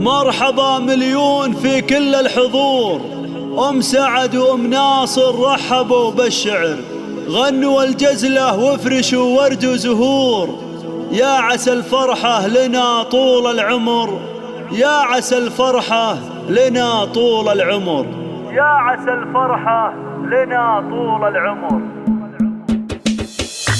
مرحبا مليون في كل الحضور. أم سعد وأم ناصر رحبوا بالشعر، غنوا الجزلة وافرشوا ورد وزهور. يا عسى الفرحة لنا طول العمر، يا عسى الفرحة لنا طول العمر، يا عسى الفرحة لنا طول العمر.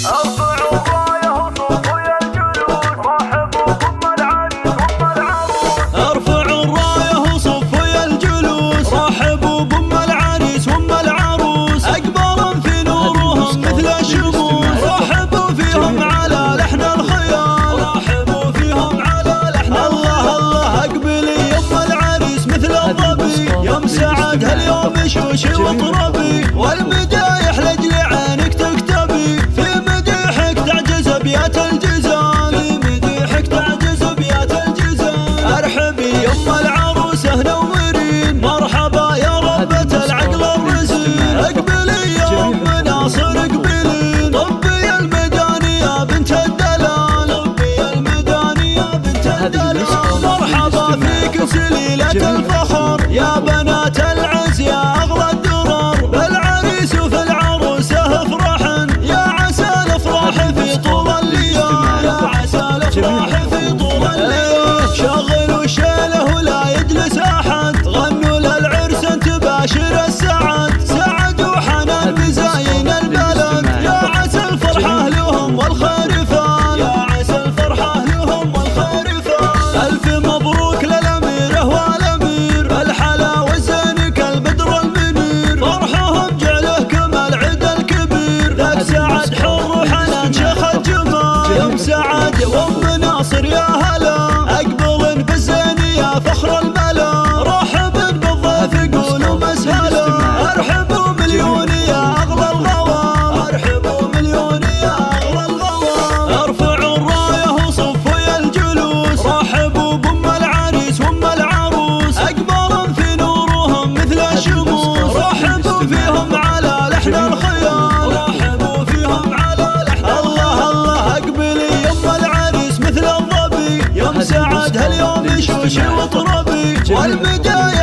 ارفعوا الراية وصفوا يا الجلوس، رحبوا بأم العريس وأم العروس. ارفعوا الراية وصفوا يا الجلوس، رحبوا بأم العريس وأم العروس. أقمار في نورهم مثل الشموس، رحبوا فيهم على لحن الخيال، رحبوا فيهم على لحن الله الله. اقبلي يا أم العريس مثل الظبي، يا أم سعد هاليوم شوشي واطربي، والمدايح لأجل عينك تكتبي، في مديحك تعجز أبيات الجزال، في مديحك تعجز أبيات الجزال. ارحبي يا أم العروسة نورين، مرحبا يا ربة العقل الرزين. اقبلي يا أم ناصر اقبلين، طبي الميداني يا بنت الدلال، طبي الميداني يا بنت الدلال. مرحبا فيك سليلة الفخر يا بنات العز يا أغلى الدرر، بالعريس وفي العروسة افرحن، يا عسى الافراح في طول الليل، يا عسى الافراح في طول الليل. شغلوا شيله ولا يجلس احد، غنوا للعرس انت باشر السعد، سعد وحنان بزاين البلد، يا عسى الفرحة لهم والخير فان، يا عسى الفرحة لهم والخير فان. الف مبروك للاميره والامير، بالحلا والزين كالبدر المنير، فرحهم جعله كما العيد الكبير. ذاك سعد حر وحنان شيخ الجمال، يا أم سعد وأم ناصر يا هلا، اقبلن بالزين يا فخر الملا، رحبن بالضيف قولوا مسهلا. ارحبوا مليون يا اغلى الغوام، ارحبوا مليون يا اغلى الغوام. ارفعوا الرايه وصفوا يا الجلوس، رحبوا بأم العريس وأم العروس. اقمار في نورهم مثل الشموس، رحبوا فيهم على لحن الخيال، رحبوا فيهم على لحن الله الله. اقبلي يا أم العريس مثل الظبي، يا أم سعد هاليوم شوشي واطربي، والمدايح